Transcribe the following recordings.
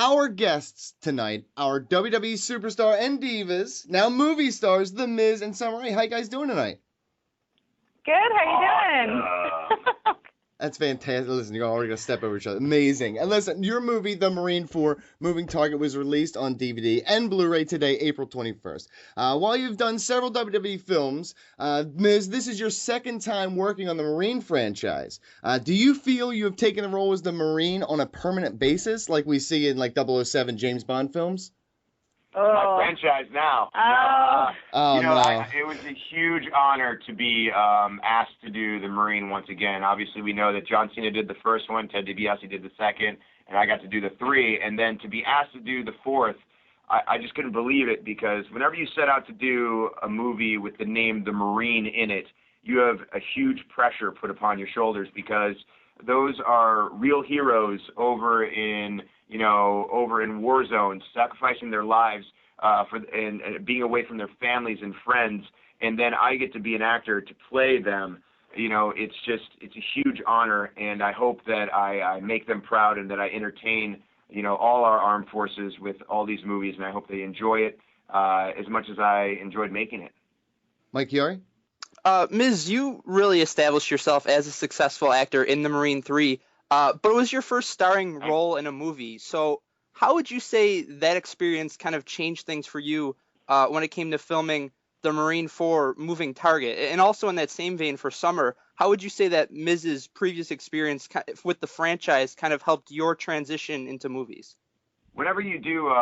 our guests tonight, our WWE superstar and divas, now movie stars, The Miz and Summer Rae. How you guys doing tonight? Good. How you doing? That's fantastic. Listen, you're already going to step over each other. Amazing. And listen, your movie, The Marine 4 Moving Target, was released on DVD and Blu-ray today, April 21st. While you've done several WWE films, Miz, this is your second time working on the Marine franchise. Do you feel you have taken the role as the Marine on a permanent basis, like we see in like 007 James Bond films? My franchise now. It was a huge honor to be asked to do the Marine once again. Obviously, we know that John Cena did the first one, Ted DiBiase did the second, and I got to do the 3. And then to be asked to do the 4th, I just couldn't believe it, because whenever you set out to do a movie with the name The Marine in it, you have a huge pressure put upon your shoulders, because those are real heroes over in war zones, sacrificing their lives and being away from their families and friends, and then I get to be an actor to play them. It's a huge honor, and I hope that I make them proud and that I entertain, all our armed forces with all these movies, and I hope they enjoy it as much as I enjoyed making it. Mike Chiari? Miz, you really established yourself as a successful actor in The Marine 3, but it was your first starring role in a movie. So how would you say that experience kind of changed things for you when it came to filming The Marine 4 Moving Target? And also in that same vein for Summer, how would you say that Miz's previous experience with the franchise kind of helped your transition into movies? Whenever you do,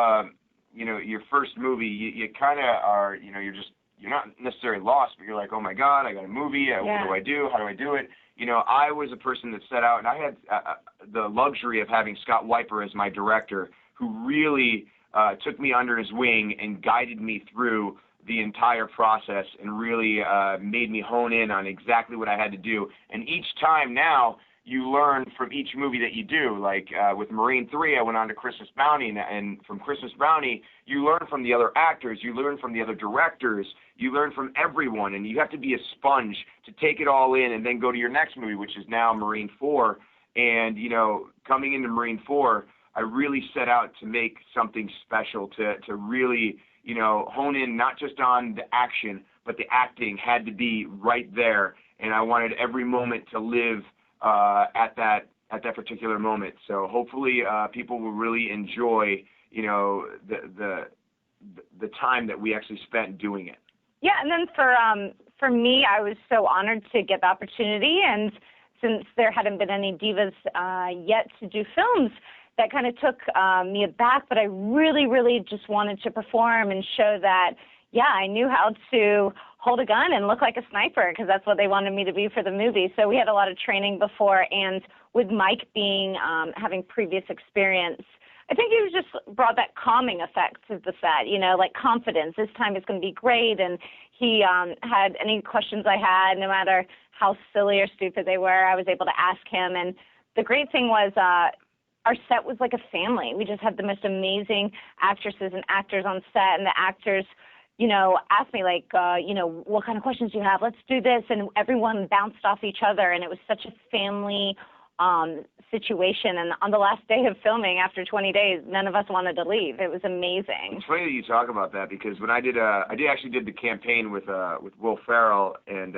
your first movie, you kind of are, you're not necessarily lost, but you're like, oh my God, I got a movie. What do I do? How do I do it? I was a person that set out, and I had the luxury of having Scott Weiper as my director, who really took me under his wing and guided me through the entire process and really made me hone in on exactly what I had to do. And each time now, you learn from each movie that you do. Like with Marine 3, I went on to Christmas Bounty, and from Christmas Bounty, you learn from the other actors, you learn from the other directors, you learn from everyone, and you have to be a sponge to take it all in and then go to your next movie, which is now Marine 4. And, coming into Marine 4, I really set out to make something special, to really, hone in not just on the action, but the acting had to be right there, and I wanted every moment to live at that particular moment. So hopefully people will really enjoy, the time that we actually spent doing it. Yeah, and then for me, I was so honored to get the opportunity, and since there hadn't been any divas yet to do films, that kind of took me aback, but I really, really just wanted to perform and show that, I knew how to hold a gun and look like a sniper, because that's what they wanted me to be for the movie. So we had a lot of training before, and with Mike being having previous experience, I think he just brought that calming effect to the set, like confidence. This time it's going to be great. And he had any questions I had, no matter how silly or stupid they were, I was able to ask him. And the great thing was our set was like a family. We just had the most amazing actresses and actors on set, and the actors asked me like, what kind of questions do you have? Let's do this. And everyone bounced off each other, and it was such a family situation. And on the last day of filming, after 20 days, none of us wanted to leave. It was amazing. It's funny that you talk about that, because when I actually did the campaign with Will Ferrell and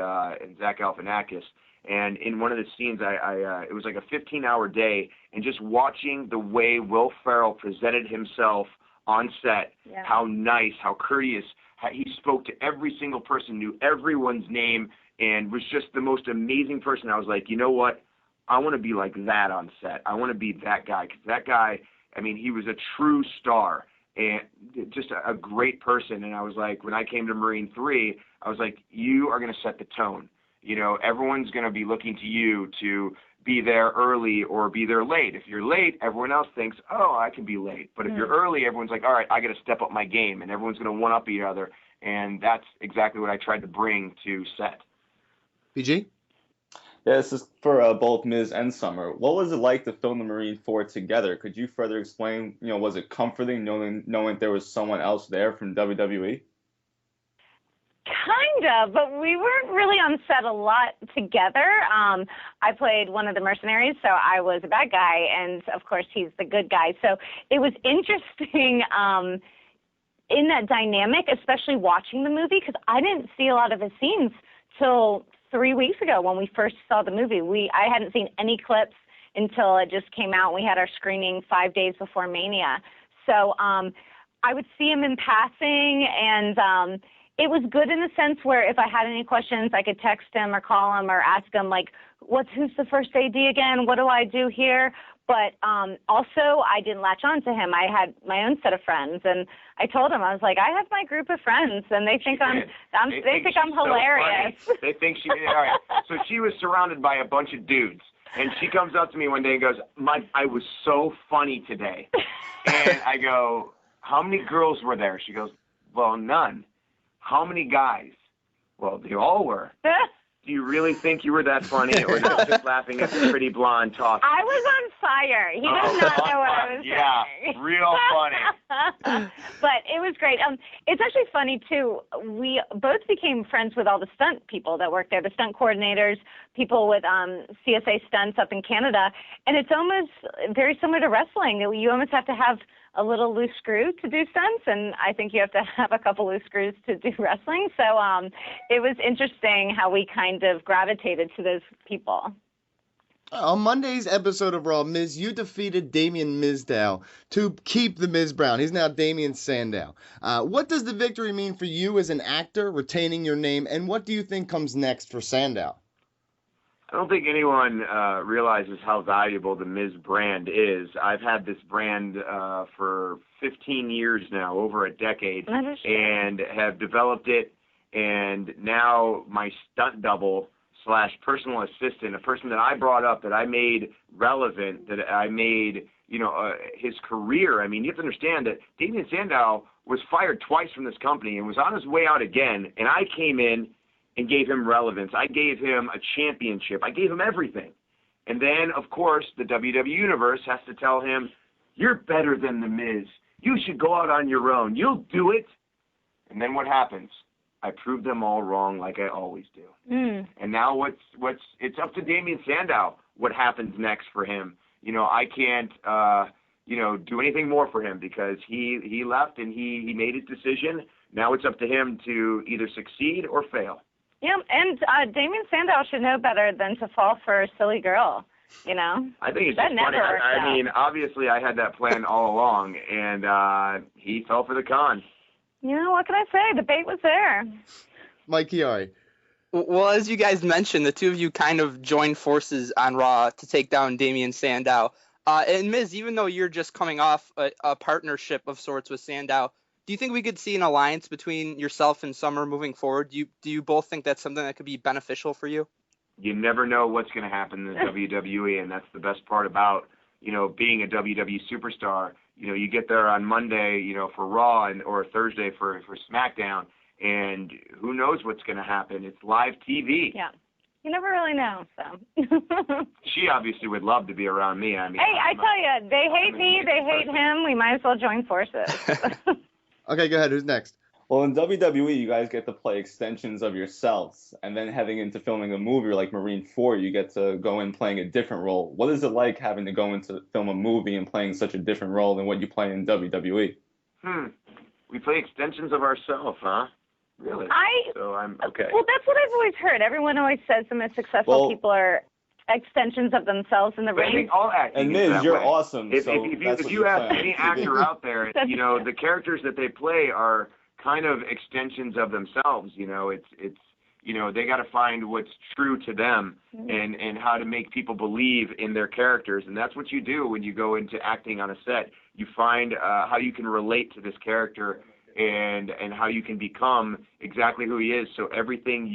Zach Galifianakis, and in one of the scenes, it was like a 15-hour day, and just watching the way Will Ferrell presented himself on set, how nice, how courteous, how he spoke to every single person, knew everyone's name, and was just the most amazing person. I was like, you know what? I want to be like that on set. I want to be that guy, because that guy, he was a true star and just a great person. And I was like, when I came to Marine 3, I was like, you are going to set the tone. Everyone's going to be looking to you to be there early or be there late. If you're late, everyone else thinks, oh, I can be late. But if you're early, everyone's like, all right, I got to step up my game, and everyone's going to one-up each other. And that's exactly what I tried to bring to set. PG? Yeah, this is for both Miz and Summer. What was it like to film the Marine 4 together? Could you further explain, was it comforting knowing there was someone else there from WWE? Kind of, but we weren't really on set a lot together. I played one of the mercenaries, so I was a bad guy, and of course he's the good guy. So it was interesting in that dynamic, especially watching the movie, because I didn't see a lot of his scenes till 3 weeks ago when we first saw the movie. I hadn't seen any clips until it just came out. We had our screening 5 days before Mania. So I would see him in passing, and it was good in the sense where if I had any questions, I could text him or call him or ask him, like, who's the first AD again? What do I do here? But also, I didn't latch on to him. I had my own set of friends, and I told him, I was like, I have my group of friends, and they think I'm hilarious. So they think she. All right. So she was surrounded by a bunch of dudes, and she comes up to me one day and goes, I was so funny today. And I go, how many girls were there? She goes, well, none. How many guys? Well, they all were. Do you really think you were that funny, or just laughing at the pretty blonde talk? I was on fire. He does not know what I was saying. Yeah, real funny. But it was great. It's actually funny, too. We both became friends with all the stunt people that worked there, the stunt coordinators, people with CSA stunts up in Canada. And it's almost very similar to wrestling. You almost have to have a little loose screw to do stunts, and I think you have to have a couple loose screws to do wrestling. So it was interesting how we kind of gravitated to those people. On Monday's episode of Raw, Miz, you defeated Damien Mizdow to keep the Miz Brown. He's now Damien Sandow. What does the victory mean for you as an actor, retaining your name, and what do you think comes next for Sandow? I don't think anyone realizes how valuable the Miz brand is. I've had this brand for 15 years now, over a decade, and have developed it. And now my stunt double / personal assistant, a person that I brought up, that I made relevant, that I made, his career. I mean, you have to understand that Damien Sandow was fired twice from this company and was on his way out again. And I came in and gave him relevance. I gave him a championship. I gave him everything. And then, of course, the WWE Universe has to tell him, you're better than The Miz. You should go out on your own. You'll do it. And then what happens? I prove them all wrong like I always do. And now it's up to Damien Sandow what happens next for him. I can't, do anything more for him because he left and he made his decision. Now it's up to him to either succeed or fail. Yeah, and Damien Sandow should know better than to fall for a silly girl, I think it's just funny. I mean, obviously I had that plan all along, and he fell for the con. What can I say? The bait was there. Mike Chiari. Well, as you guys mentioned, the two of you kind of joined forces on Raw to take down Damien Sandow. And Miz, even though you're just coming off a partnership of sorts with Sandow, do you think we could see an alliance between yourself and Summer moving forward? Do you both think that's something that could be beneficial for you? You never know what's going to happen in the WWE, and that's the best part about, being a WWE superstar. You get there on Monday, for Raw or Thursday for SmackDown, and who knows what's going to happen. It's live TV. Yeah. You never really know, so. She obviously would love to be around me. I mean, hey, I tell you, they hate me, they hate him. We might as well join forces. Okay, go ahead. Who's next? Well, in WWE, you guys get to play extensions of yourselves, and then heading into filming a movie like Marine 4, you get to go in playing a different role. What is it like having to go into film a movie and playing such a different role than what you play in WWE? We play extensions of ourselves, huh? Really? So I'm okay. Well, that's what I've always heard. Everyone always says the most successful people are extensions of themselves in the ring. I think all acting and Miz, you're way. Awesome. If you ask any actor out there, the characters that they play are kind of extensions of themselves. It's they got to find what's true to them and how to make people believe in their characters, and that's what you do when you go into acting on a set. You find how you can relate to this character and how you can become exactly who he is. So everything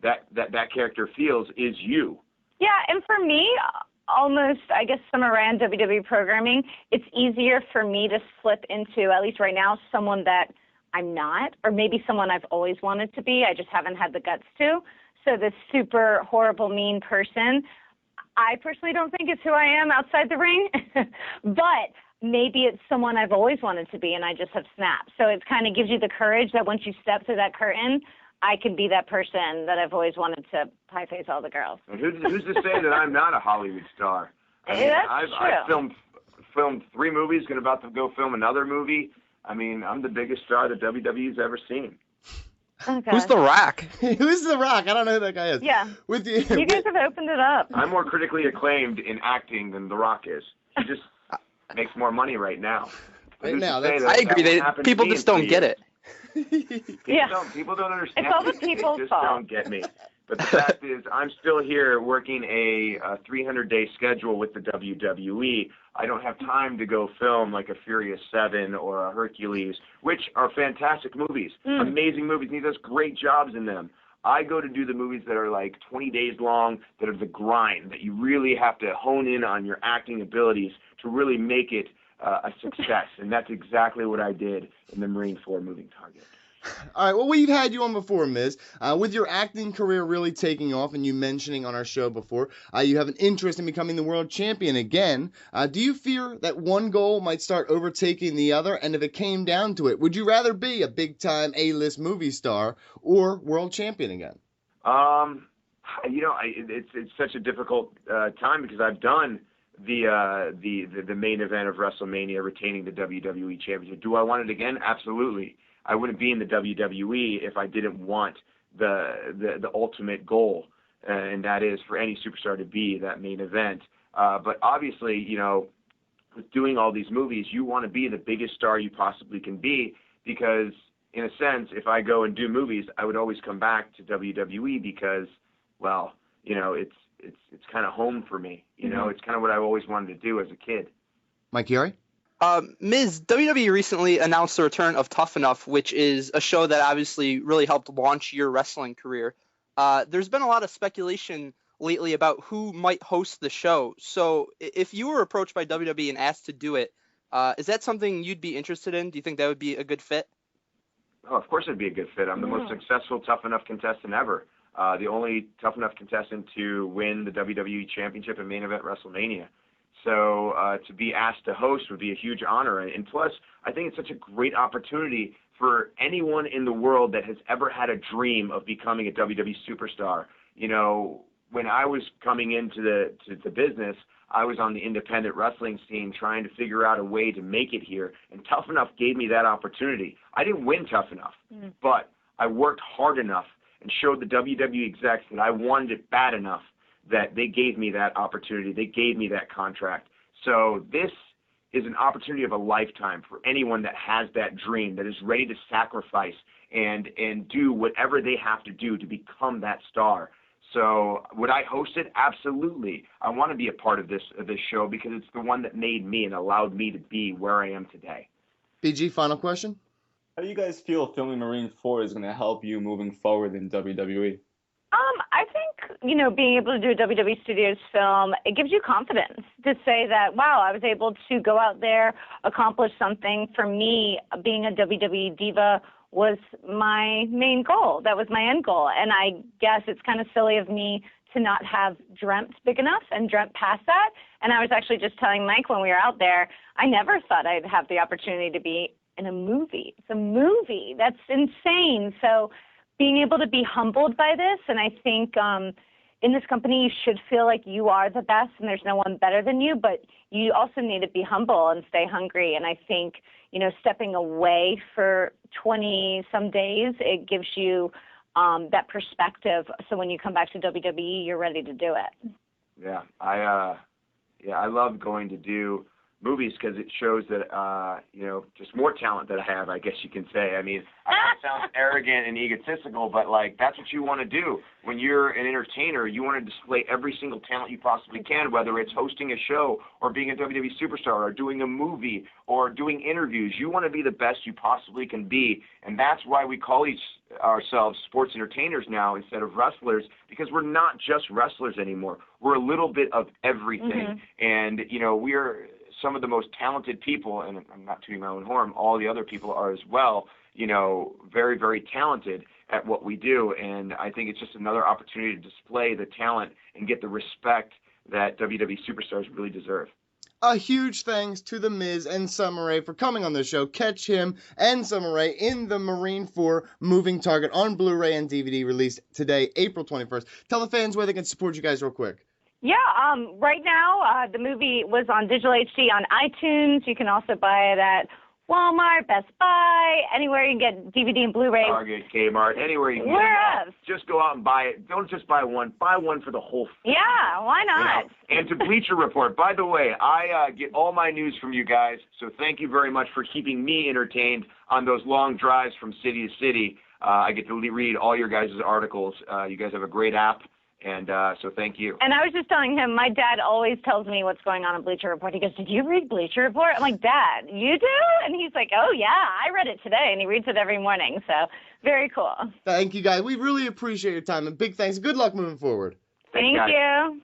that character feels is you. Yeah, and for me, almost, I guess, Summer ran WWE programming, it's easier for me to slip into, at least right now, someone that I'm not, or maybe someone I've always wanted to be. I just haven't had the guts to. So this super horrible, mean person, I personally don't think it's who I am outside the ring, but maybe it's someone I've always wanted to be and I just have snapped. So it kind of gives you the courage that once you step through that curtain, I can be that person that I've always wanted to pie face all the girls. And who's to say that I'm not a Hollywood star? I mean, That's true. I've filmed 3 movies, and about to go film another movie. I mean, I'm the biggest star that WWE's ever seen. Okay. Who's The Rock? Who's The Rock? I don't know who that guy is. Yeah. With you, You guys have opened it up. I'm more critically acclaimed in acting than The Rock is. He just makes more money right now. Right Who's to now, say that's- that I agree. won't happen to People me just in don't 3 get years? it. People don't understand. It's all the me. people's They just fault. don't get me. But the fact is, I'm still here working a 300-day schedule with the WWE. I don't have time to go film like a Furious 7 or a Hercules, which are fantastic movies, amazing movies, and he does great jobs in them. I go to do the movies that are like 20 days long, that are the grind, that you really have to hone in on your acting abilities to really make it a success. And that's exactly what I did in the Marine 4 Moving Target. All right, well, we've had you on before, Miz. With your acting career really taking off and you mentioning on our show before, you have an interest in becoming the world champion again. Do you fear that one goal might start overtaking the other? And if it came down to it, would you rather be a big-time A-list movie star or world champion again? It's such a difficult time because I've done the main event of WrestleMania, retaining the WWE Championship. Do I want it again? Absolutely. I wouldn't be in the WWE if I didn't want the ultimate goal, and that is for any superstar to be that main event. But obviously, with doing all these movies, you want to be the biggest star you possibly can be because, in a sense, if I go and do movies, I would always come back to WWE because, well, it's kind of home for me. It's kind of what I always wanted to do as a kid. Mike Chiari? Ms. WWE recently announced the return of Tough Enough, which is a show that obviously really helped launch your wrestling career. There's been a lot of speculation lately about who might host the show. So if you were approached by WWE and asked to do it, is that something you'd be interested in? Do you think that would be a good fit? Oh, of course it'd be a good fit. I'm the most successful Tough Enough contestant ever. The only Tough Enough contestant to win the WWE Championship and main event WrestleMania. So to be asked to host would be a huge honor. And plus, I think it's such a great opportunity for anyone in the world that has ever had a dream of becoming a WWE superstar. When I was coming into the business, I was on the independent wrestling scene trying to figure out a way to make it here. And Tough Enough gave me that opportunity. I didn't win Tough Enough, but I worked hard enough and showed the WWE execs that I wanted it bad enough that they gave me that opportunity. They gave me that contract. So this is an opportunity of a lifetime for anyone that has that dream, that is ready to sacrifice and do whatever they have to do to become that star. So would I host it? Absolutely. I want to be a part of this show because it's the one that made me and allowed me to be where I am today. BG, final question? How do you guys feel filming Marine 4 is going to help you moving forward in WWE? I think, being able to do a WWE Studios film, it gives you confidence to say that, wow, I was able to go out there, accomplish something. For me, being a WWE diva was my main goal. That was my end goal. And I guess it's kind of silly of me to not have dreamt big enough and dreamt past that. And I was actually just telling Mike when we were out there, I never thought I'd have the opportunity to be in a movie. It's a movie. That's insane. So being able to be humbled by this, and I think in this company you should feel like you are the best and there's no one better than you, but you also need to be humble and stay hungry. And I think, stepping away for 20-some days, it gives you that perspective. So when you come back to WWE, you're ready to do it. Yeah, I love going to do movies because it shows that just more talent that I have, I guess you can say. I mean, I know it sounds arrogant and egotistical, but that's what you want to do. When you're an entertainer, you want to display every single talent you possibly can, whether it's hosting a show or being a WWE superstar or doing a movie or doing interviews. You want to be the best you possibly can be, and that's why we call ourselves sports entertainers now instead of wrestlers, because we're not just wrestlers anymore. We're a little bit of everything, and we're some of the most talented people, and I'm not tooting my own horn, all the other people are as well, very, very talented at what we do. And I think it's just another opportunity to display the talent and get the respect that WWE superstars really deserve. A huge thanks to The Miz and Summer Rae for coming on the show. Catch him and Summer Rae in The Marine 4 Moving Target on Blu-ray and DVD, released today, April 21st. Tell the fans where they can support you guys real quick. Yeah, right now the movie was on digital HD on iTunes. You can also buy it at Walmart, Best Buy, anywhere you can get DVD and Blu-ray. Target, Kmart, anywhere you can Where get it. else? Just go out and buy it. Don't just buy one. Buy one for the whole family. Yeah, why not? You know? And to Bleacher Report, by the way, I get all my news from you guys, so thank you very much for keeping me entertained on those long drives from city to city. I get to read all your guys' articles. You guys have a great app. And so thank you. And I was just telling him, my dad always tells me what's going on in Bleacher Report. He goes, did you read Bleacher Report? I'm like, Dad, you do? And he's like, oh, yeah, I read it today. And he reads it every morning. So very cool. Thank you, guys. We really appreciate your time, and big thanks. Good luck moving forward. Thank guys. you.